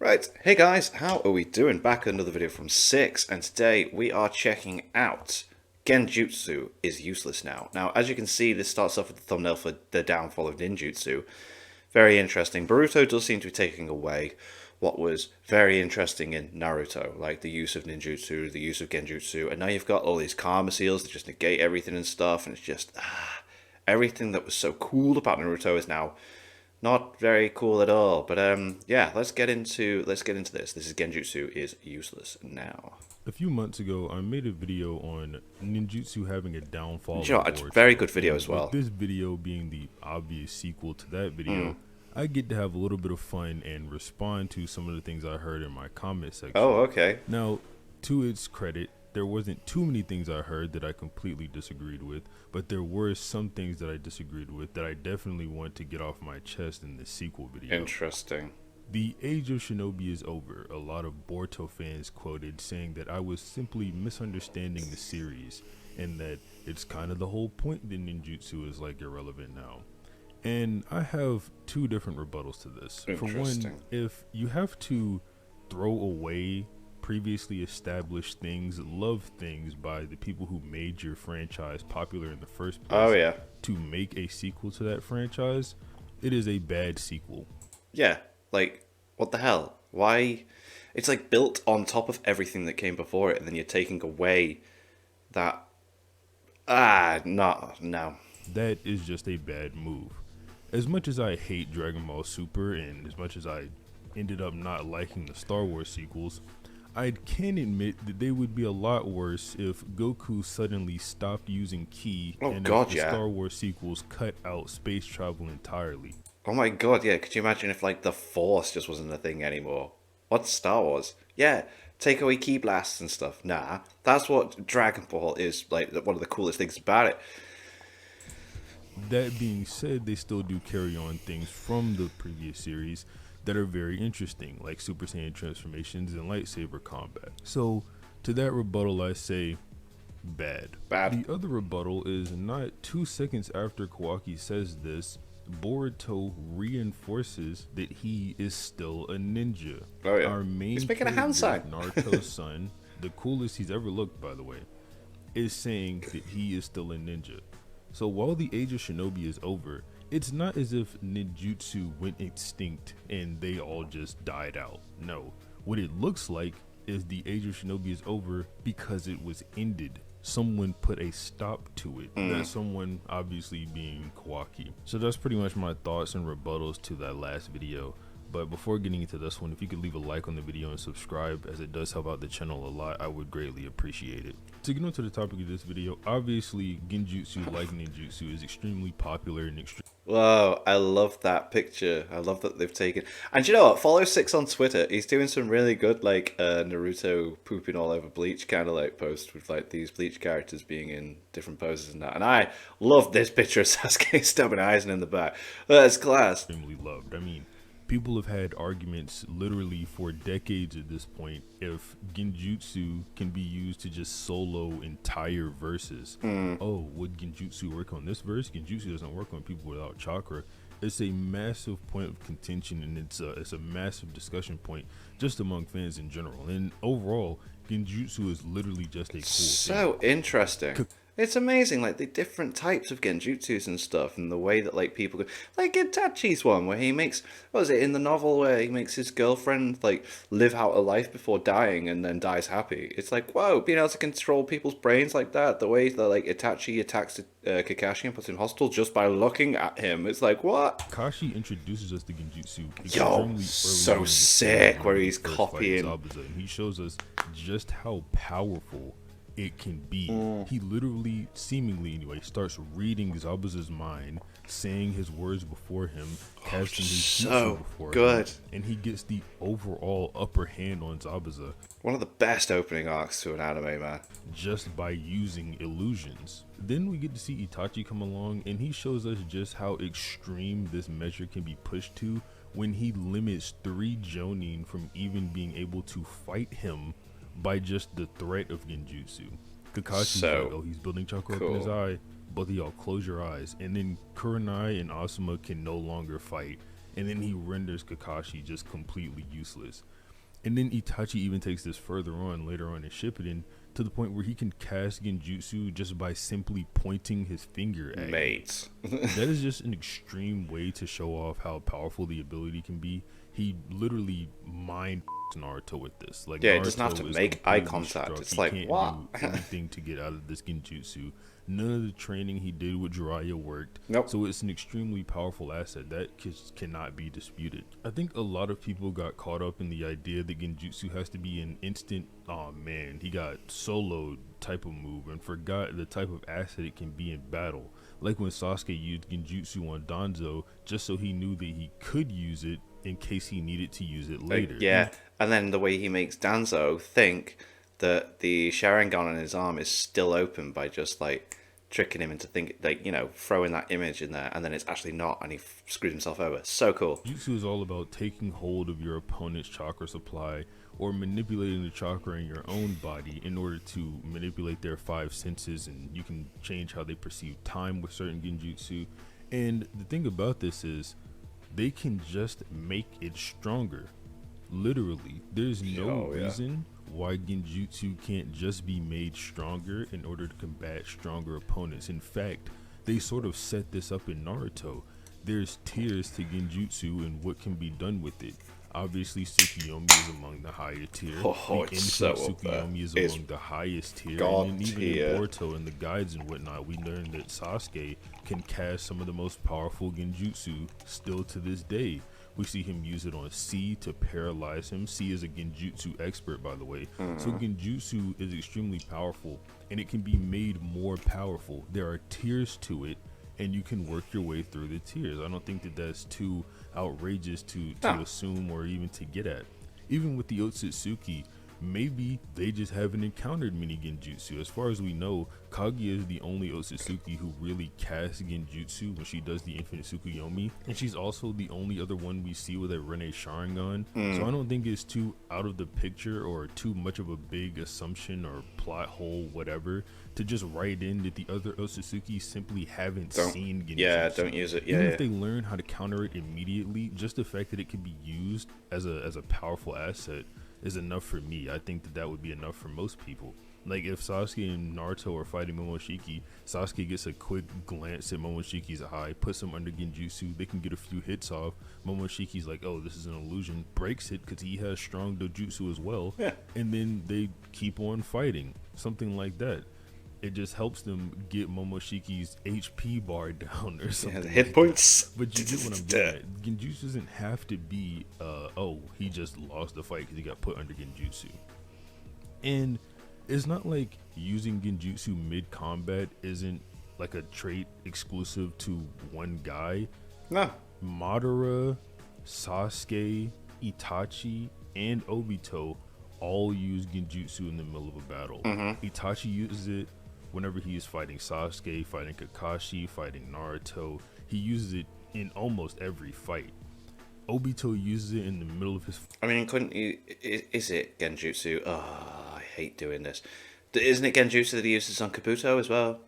Right, hey guys, how are we doing? Back with another video from 6, and today we are checking out Genjutsu is useless now. Now, as you can see, this starts off with the thumbnail for the downfall of ninjutsu. Very interesting. Boruto does seem to be taking away what was very interesting in Naruto, like the use of ninjutsu, the use of genjutsu, and now you've got all these karma seals that just negate everything and stuff, and it's just, everything that was so cool about Naruto is now not very cool at all. But yeah, let's get into this. This is Genjutsu is useless now. A few months ago, I made a video on ninjutsu having a downfall. Sure, it's a very good video as well. With this video being the obvious sequel to that video, I get to have a little bit of fun and respond to some of the things I heard in my comment section. Oh, okay. Now, to its credit, there wasn't too many things I heard that I completely disagreed with, but there were some things that I disagreed with that I definitely want to get off my chest in the sequel video. Interesting. The age of Shinobi is over. A lot of Boruto fans quoted saying that I was simply misunderstanding the series and that it's kind of the whole point that ninjutsu is like irrelevant now. And I have two different rebuttals to this. For one, if you have to throw away previously established things, love things by the people who made your franchise popular in the first place, to make a sequel to that franchise, it is a bad sequel. Yeah, like, what the hell? Why? It's like built on top of everything that came before it, and then you're taking away that. No. That is just a bad move. As much as I hate Dragon Ball Super, and as much as I ended up not liking the Star Wars sequels, I can admit that they would be a lot worse if Goku suddenly stopped using ki and if the Star Wars sequels cut out space travel entirely. Oh my god, yeah, could you imagine if, like, the Force just wasn't a thing anymore? What's Star Wars? Yeah, take away ki blasts and stuff. Nah, that's what Dragon Ball is, like, one of the coolest things about it. That being said, they still do carry on things from the previous series that are very interesting, like Super Saiyan transformations and lightsaber combat. So, to that rebuttal, I say, bad. The other rebuttal is not 2 seconds after Kawaki says this, Boruto reinforces that he is still a ninja. Oh yeah. Our main He's making a hand sign. Naruto's son, the coolest he's ever looked, by the way, is saying that he is still a ninja. So while the age of Shinobi is over, it's not as if ninjutsu went extinct and they all just died out. No, what it looks like is the age of Shinobi is over because it was ended. Someone put a stop to it. That someone obviously being Kawaki. So that's pretty much my thoughts and rebuttals to that last video. But before getting into this one, if you could leave a like on the video and subscribe, as it does help out the channel a lot, I would greatly appreciate it. To get into the topic of this video, obviously Genjutsu, like ninjutsu, is extremely popular and Whoa, I love that picture. I love that they've taken. And you know what? Follow 6 on Twitter. He's doing some really good, like, Naruto pooping all over Bleach kind of like posts with, like, these Bleach characters being in different poses and that. And I love this picture of Sasuke stubbing Aizen in the back. That's class. Extremely loved. I mean, people have had arguments literally for decades at this point if Genjutsu can be used to just solo entire verses. Oh, would Genjutsu work on this verse? Genjutsu doesn't work on people without chakra. It's a massive point of contention, and it's a massive discussion point just among fans in general. And overall, Genjutsu is literally just a cool so thing. Interesting. It's amazing, like, the different types of genjutsus and stuff, and the way that, like, people go, like Itachi's one, where he makes, what was it, in the novel where he makes his girlfriend, like, live out a life before dying and then dies happy. It's like, whoa, being able to control people's brains like that, the way that, like, Itachi attacks Kakashi and puts him hostile just by looking at him, it's like, what? Kakashi introduces us to Genjutsu. Yo, so sick, where he's copying. Zabuza, and he shows us just how powerful it can be. He literally, seemingly anyway, starts reading Zabuza's mind, saying his words before him, casting his jutsu before him, and he gets the overall upper hand on Zabuza. One of the best opening arcs to an anime, man. Just by using illusions. Then we get to see Itachi come along, and he shows us just how extreme this measure can be pushed to when he limits 3 Jonin from even being able to fight him by just the threat of Genjutsu. Kakashi's like, oh, he's building chakra up in his eye. Both of y'all close your eyes. And then Kurenai and Asuma can no longer fight. and then he renders Kakashi just completely useless. And then Itachi even takes this further on later on in Shippuden to the point where he can cast Genjutsu just by simply pointing his finger at Mate. that is just an extreme way to show off how powerful the ability can be. He literally mind Naruto with this. Like, Yeah, Naruto it doesn't have to is make eye completely contact. struck. It's He like, can't what? do anything to get out of this Genjutsu. None of the training he did with Jiraiya worked. Nope. So it's an extremely powerful asset that cannot be disputed. I think a lot of people got caught up in the idea that Genjutsu has to be an instant, oh man, he got soloed type of move, and forgot the type of asset it can be in battle. Like when Sasuke used Genjutsu on Danzo just so he knew that he could use it in case he needed to use it later. Yeah, and then the way he makes Danzo think that the Sharingan on his arm is still open by just like tricking him into thinking, like, you know, throwing that image in there, and then it's actually not, and he screws himself over. So cool. Jutsu is all about taking hold of your opponent's chakra supply or manipulating the chakra in your own body in order to manipulate their five senses, and you can change how they perceive time with certain Genjutsu. And the thing about this is they can just make it stronger. Literally, there's no reason why Genjutsu can't just be made stronger in order to combat stronger opponents. In fact, they sort of set this up in Naruto. There's tiers to Genjutsu and what can be done with it. Obviously, Tsukiyomi is among the higher tier. Oh, the it's so Infinite up there. Tsukiyomi is It's among the highest tier. God And then even tier. in Boruto and the guides and whatnot, we learned that Sasuke can cast some of the most powerful Genjutsu still to this day. We see him use it on C to paralyze him. C is a Genjutsu expert, by the way. So Genjutsu is extremely powerful, and it can be made more powerful. There are tiers to it, and you can work your way through the tiers. I don't think that that's too outrageous to assume or even to get at. Even with the Otsutsuki, maybe they just haven't encountered many Genjutsu. As far as we know, Kaguya is the only Otsutsuki who really casts Genjutsu when she does the Infinite Tsukuyomi, and she's also the only other one we see with a Rene Sharingan. So I don't think it's too out of the picture or too much of a big assumption or plot hole, whatever, to just write in that the other Otsutsuki simply haven't seen Genjutsu. Yeah, don't use it. Yeah, Even if they learn how to counter it immediately, just the fact that it could be used as a powerful asset is enough for me. I think that would be enough for most people. Like, if Sasuke and Naruto are fighting Momoshiki, Sasuke gets a quick glance at Momoshiki's eye, puts him under Genjutsu, they can get a few hits off. Momoshiki's like, oh, this is an illusion, breaks it because he has strong dojutsu as well, and then they keep on fighting. Something like that. It just helps them get Momoshiki's HP bar down or something. Yeah, the hit points. But you get what I'm getting at. Genjutsu doesn't have to be, oh, he just lost the fight because he got put under Genjutsu. And it's not like using Genjutsu mid-combat isn't like a trait exclusive to one guy. No. Madara, Sasuke, Itachi, and Obito all use Genjutsu in the middle of a battle. Itachi uses it whenever he is fighting Sasuke, fighting Kakashi, fighting Naruto. He uses it in almost every fight. Obito uses it in the middle of his... I mean, couldn't you... Is it Genjutsu? Oh, I hate doing this. Isn't it Genjutsu that he uses on Kabuto as well?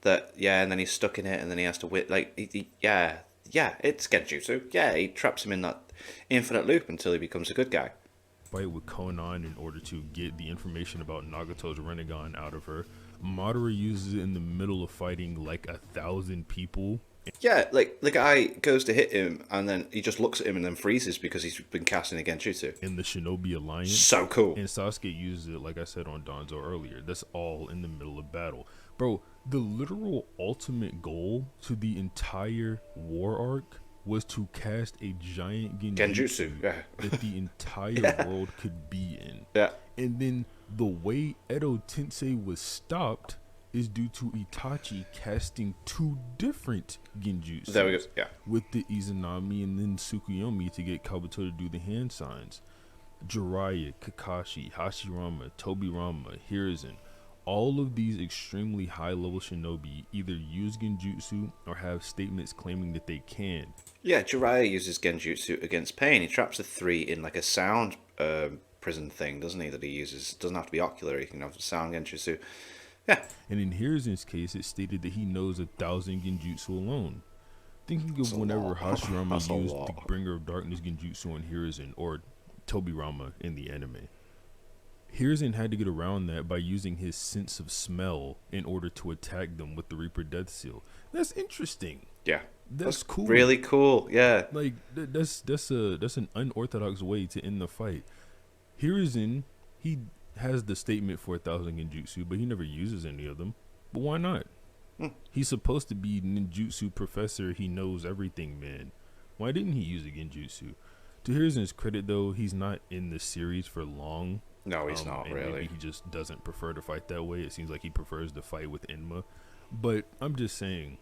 That, yeah, and then he's stuck in it, and then he has to whip... Like, yeah, it's Genjutsu. Yeah, he traps him in that infinite loop until he becomes a good guy. Fight with Konan in order to get the information about Nagato's Rinnegan out of her. Madara uses it in the middle of fighting like 1,000 people. Yeah, like the guy goes to hit him and then he just looks at him and then freezes because he's been casting a Genjutsu. In the Shinobi Alliance. So cool. And Sasuke uses it, like I said on Danzo earlier. That's all in the middle of battle. Bro, the literal ultimate goal to the entire war arc was to cast a giant Genjutsu yeah. that the entire world could be in. Yeah. And then the way Edo Tensei was stopped is due to Itachi casting 2 different Genjutsu. There we go. Yeah. With the Izanami and then Tsukuyomi to get Kabuto to do the hand signs. Jiraiya, Kakashi, Hashirama, Tobirama, Hiruzen, all of these extremely high-level shinobi either use Genjutsu or have statements claiming that they can. Yeah, Jiraiya uses Genjutsu against Pain. He traps the 3 in like a sound prison thing, doesn't he? That he uses. It doesn't have to be ocular. He can have sound Genjutsu. Yeah. And in Hiruzen's case, it stated that he knows 1,000 Genjutsu alone. thinking That's of a whenever lot. Hashirama That's a used the lot. Bringer of Darkness Genjutsu on Hiruzen, or Tobirama in the anime. Hiruzen had to get around that by using his sense of smell in order to attack them with the Reaper Death Seal. That's interesting. Yeah. That's cool. Really cool. Yeah. Like that's an unorthodox way to end the fight. Hiruzen, he has the statement for 1,000 Genjutsu, but he never uses any of them. But why not? He's supposed to be ninjutsu professor. He knows everything, man. Why didn't he use a genjutsu? To Hiruzen's credit, though, he's not in the series for long. No, he's not and really. Maybe he just doesn't prefer to fight that way. It seems like he prefers to fight with Enma. But I'm just saying,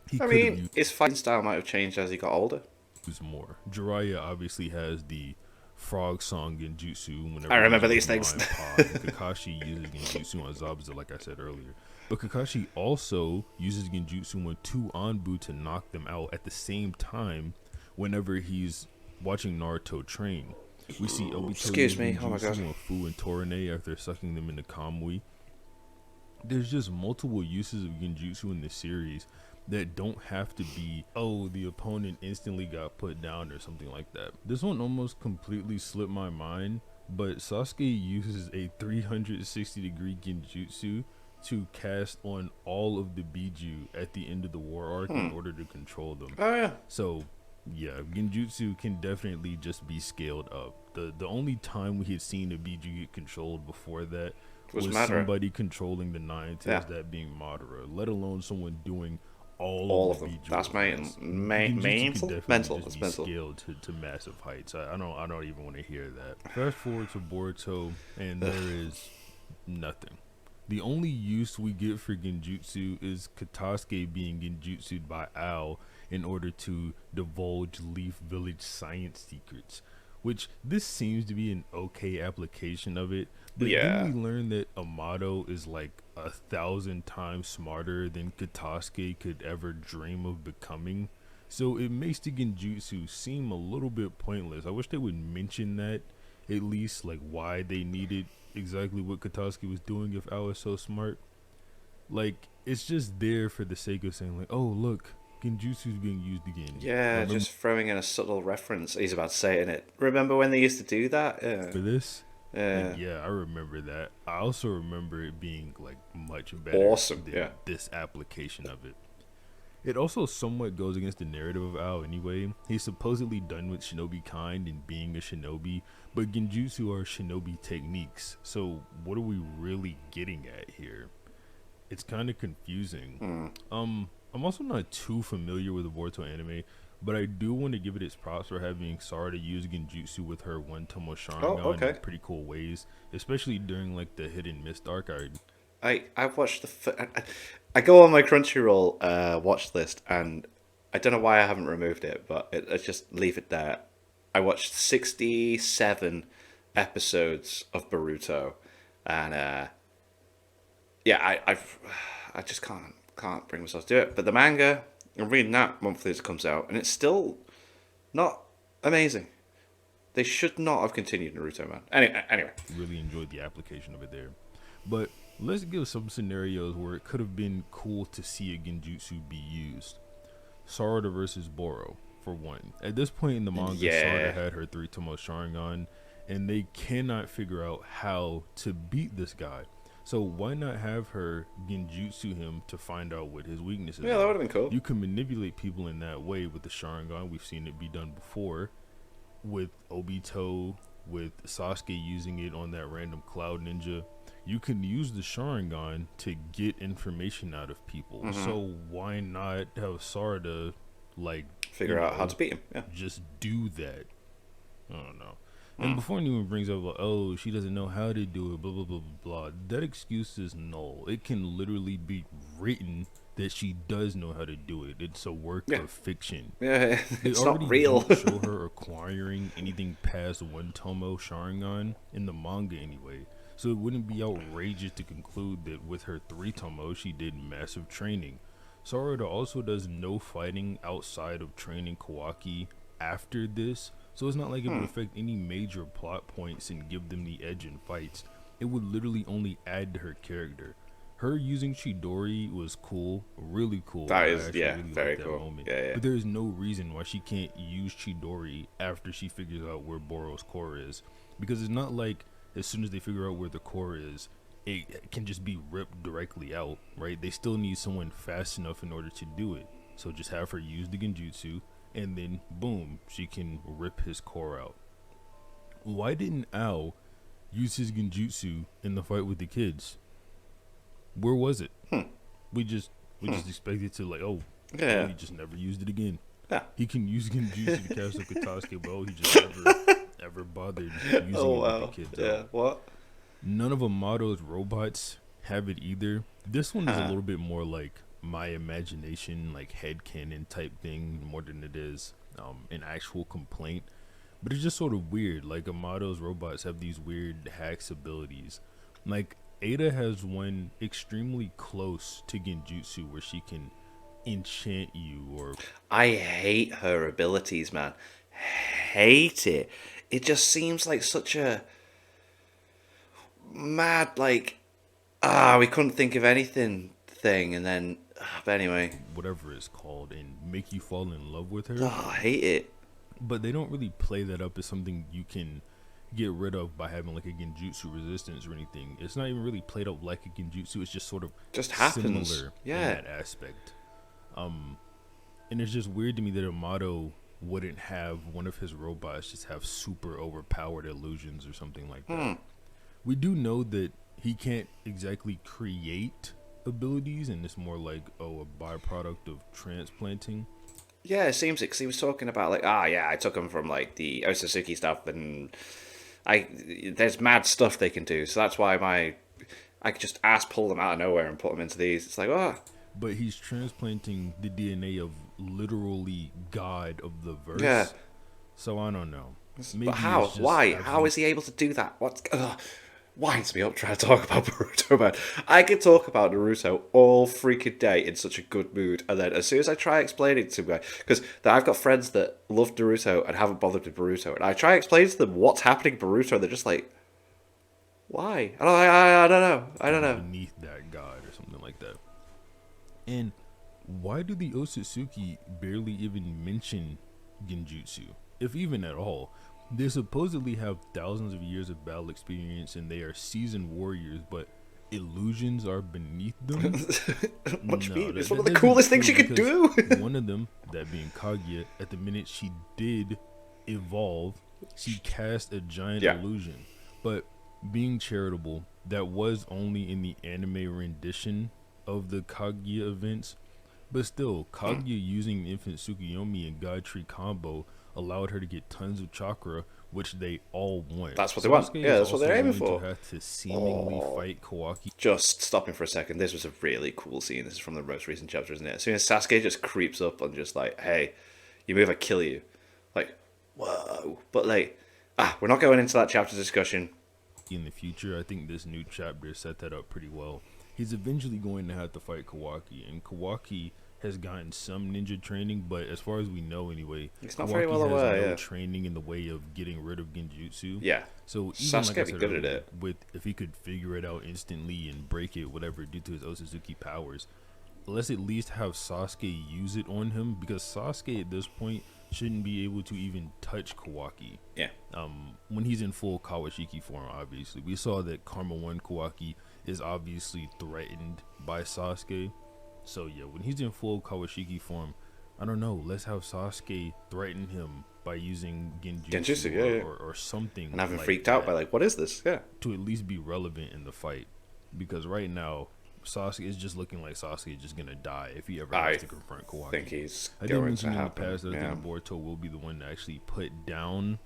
he I could have mean, his fighting style might have changed as he got older. used more. Jiraiya obviously has the frog song genjutsu. Whenever I remember he's these on things. Pod, and Kakashi uses genjutsu on Zabuza, like I said earlier. But Kakashi also uses genjutsu on two Anbu to knock them out at the same time whenever he's watching Naruto train. We see Obito Excuse use me. Oh my genjutsu god. on Fu and Torine after sucking them into Kamui. There's just multiple uses of genjutsu in this series that don't have to be, oh, the opponent instantly got put down or something like that. This one almost completely slipped my mind, but Sasuke uses a 360-degree genjutsu to cast on all of the Biju at the end of the war arc in order to control them. Oh yeah. So, yeah, genjutsu can definitely just be scaled up. The only time we had seen a Biju get controlled before that was Madara. somebody controlling the nine tails, that being Madara, let alone someone doing all of them. Biju. That's Genjutsu mental. Mental. Just It's be mental. scaled to massive heights. I don't even want to hear that. Fast forward to Boruto, and there is nothing. The only use we get for genjutsu is Katasuke being genjutsu'd by Ao in order to divulge Leaf Village science secrets, which this seems to be an okay application of it. But then we learn that Amato is like 1,000 times smarter than Katasuke could ever dream of becoming. So it makes the genjutsu seem a little bit pointless. I wish they would mention that, at least, like why they needed exactly what Katasuki was doing if Ao is so smart. Like, it's just there for the sake of saying, like, oh, look, genjutsu's being used again. Yeah, just throwing in a subtle reference. He's about to say it in it. Remember when they used to do that? Yeah. For this? Yeah. Yeah, I remember that. I also remember it being, like, much better Awesome, than this application of it. It also somewhat goes against the narrative of Ao anyway. He's supposedly done with shinobi kind and being a shinobi, but genjutsu are shinobi techniques. So what are we really getting at here? It's kind of confusing. I'm also not too familiar with the Boruto anime, but I do want to give it its props for having Sarada use genjutsu with her one Tomo Sharingan in pretty cool ways, especially during like the Hidden Mist arc. I watched I go on my Crunchyroll watch list, and I don't know why I haven't removed it, but I just leave it there. I watched 67 episodes of Boruto, and I just can't bring myself to do it. But the manga, I'm reading that monthly as it comes out, and it's still not amazing. They should not have continued Naruto, man. Anyway. Really enjoyed the application of it there. But let's give some scenarios where it could have been cool to see a genjutsu be used. Sarada versus Boro, for one. At this point in the manga, Sarada had her 3 Tomo Sharingan, and they cannot figure out how to beat this guy. So why not have her genjutsu him to find out what his weaknesses are? Yeah, that would have been cool. You can manipulate people in that way with the Sharingan. We've seen it be done before with Obito, with Sasuke using it on that random cloud ninja. You can use the Sharingan to get information out of people. So why not have Sarada, like, figure out how to beat him? Yeah. Just do that. I don't know. And before anyone brings up, like, oh, she doesn't know how to do it, blah, blah, blah, blah, blah, that excuse is null. It can literally be written that she does know how to do it. It's a work of fiction. Yeah, it's already not real. don't show her acquiring anything past 1 Tomo Sharingan in the manga anyway. So it wouldn't be outrageous to conclude that with her 3 Tomo, she did massive training. Sarada also does no fighting outside of training Kawaki after this, so it's not like it would affect any major plot points and give them the edge in fights. It would literally only add to her character. her using Chidori was cool, really cool. That I is, actually yeah, really very liked that cool. moment. Yeah, yeah. But there is no reason why she can't use Chidori after she figures out where Boro's core is, because it's not like as soon as they figure out where the core is, it can just be ripped directly out, right? They still need someone fast enough in order to do it. So just have her use the Genjutsu, and then boom, she can rip his core out. Why didn't Ao use his Genjutsu in the fight with the kids? Where was it? We just expected to like, oh, Yeah. he just never used it again. Yeah. He can use Genjutsu to cast up Katasuke, but he just never ever bothered using Oh it with wow. the kids. Yeah. What? None of Amato's robots have it either. This one is a Huh. little bit more like my imagination, like headcanon type thing, more than it is an actual complaint. But it's just sort of weird. Like Amato's robots have these weird hacks abilities. Like Ada has one extremely close to Genjutsu where she can enchant you or I hate her abilities, man. Hate it. It just seems like such a mad, like, we couldn't think of anything thing, and then, but anyway, whatever it's called and make you fall in love with her. I hate it. But they don't really play that up as something you can get rid of by having like a Genjutsu resistance or anything. It's not even really played up like a Genjutsu. It's just sort of Just happens. similar Yeah. in that aspect. And it's just weird to me that Amato wouldn't have one of his robots just have super overpowered illusions or something like that. We do know that he can't exactly create abilities, and it's more like a byproduct of transplanting. Yeah, it seems it, because he was talking about, like, yeah, I took them from, like, the Otsutsuki stuff, and there's mad stuff they can do, so that's why I could just pull them out of nowhere and put them into these. It's like, But he's transplanting the DNA of literally God of the verse. Yeah. So I don't know. but how? it's just Why? How is he able to do that? What's winds me up trying to talk about Boruto, man. I could talk about Naruto all freaking day in such a good mood, and then as soon as I try explaining to them, because I've got friends that love Naruto and haven't bothered with Boruto, and I try explaining to them what's happening in Boruto, and they're just like, why? And I don't know. I don't know. beneath that God or something like that. And why do the Otsutsuki barely even mention Genjutsu, if even at all? They supposedly have thousands of years of battle experience and they are seasoned warriors, but illusions are beneath them. What do you mean? that- It's one that of the doesn't coolest things you feel could do. because one of them, that being Kaguya, at the minute she did evolve, she cast a giant Yeah. illusion. But being charitable, that was only in the anime rendition of the Kaguya events. But still, Kaguya using Infant Tsukuyomi and God Tree combo allowed her to get tons of chakra, which they all want. That's what they want. Sasuke Yeah, is that's what they're also aiming going for. to have to seemingly fight Kawaki. Just stopping for a second. This was a really cool scene. This is from the most recent chapter, isn't it? As soon as Sasuke just creeps up and just like, hey, you move, I kill you. Like, whoa. But like, we're not going into that chapter discussion. In the future, I think this new chapter set that up pretty well. He's eventually going to have to fight Kawaki, and Kawaki has gotten some ninja training, but as far as we know anyway, It's not Kawaki very well has aware, no yeah. training in the way of getting rid of Genjutsu. Yeah. So even Sasuke like I be said good at earlier, it. with if he could figure it out instantly and break it, whatever, due to his Otsutsuki powers, let's at least have Sasuke use it on him, because Sasuke at this point shouldn't be able to even touch Kawaki. Yeah. When he's in full Kawashiki form, obviously. We saw that Karma 1 Kawaki is obviously threatened by Sasuke. So yeah, when he's in full Kawashiki form, I don't know, let's have Sasuke threaten him by using Genjutsu, yeah. Or something. And having like freaked out that by like, what is this? Yeah. to at least be relevant in the fight. Because right now, Sasuke is just looking like Sasuke is just gonna die if he ever I has to confront Kawaki. I think he's I did going to mention in the happen. past that I Yeah. think Boruto will be the one to actually put down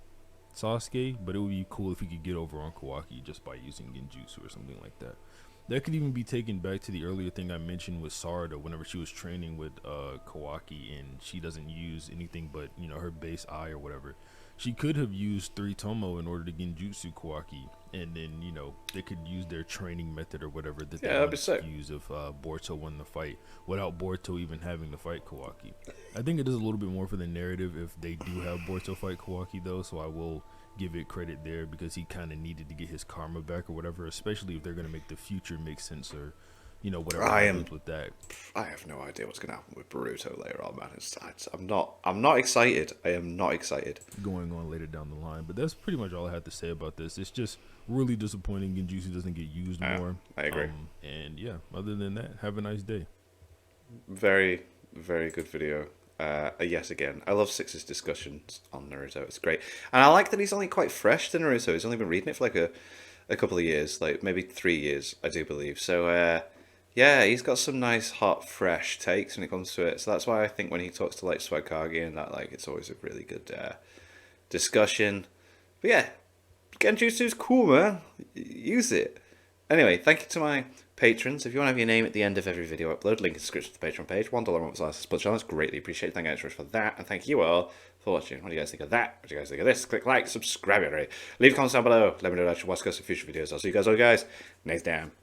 Sasuke, but it would be cool if he could get over on Kawaki just by using Genjutsu or something like that. That could even be taken back to the earlier thing I mentioned with Sarada whenever she was training with Kawaki and she doesn't use anything but, you know, her base eye or whatever. She could have used 3 Tomo in order to Genjutsu Kawaki, and then, you know, they could use their training method or whatever that they Yeah, that'd be wanted sick. to use if Boruto won the fight without Boruto even having to fight Kawaki. I think it does a little bit more for the narrative if they do have Boruto fight Kawaki though, so I will give it credit there because he kind of needed to get his karma back or whatever, especially if they're going to make the future make sense or whatever I am. happens with that. I have no idea what's going to happen with Boruto later on, man. I'm not excited. I am not excited. Going on later down the line. But that's pretty much all I have to say about this. It's just really disappointing Genjutsu doesn't get used more. I agree. And yeah, other than that, have a nice day. Very, very good video. Yet again, I love Six's discussions on Naruto. It's great, and I like that he's only quite fresh to Naruto. He's only been reading it for like a couple of years, like maybe 3 years, I do believe. So yeah, he's got some nice, hot, fresh takes when it comes to it. So that's why I think when he talks to like Swagkage and that, like, it's always a really good discussion. But yeah, Genjutsu's cool, man. Use it. Anyway, thank you to my patrons. If you want to have your name at the end of every video upload, link in the description to the Patreon page. $1 month's last split channel. It's greatly appreciated. Thank you guys for that. And thank you all for watching. What do you guys think of that? What do you guys think of this? Click like, subscribe already. Leave comments down below. Let me know what you watch us in future videos. I'll see you guys all next time.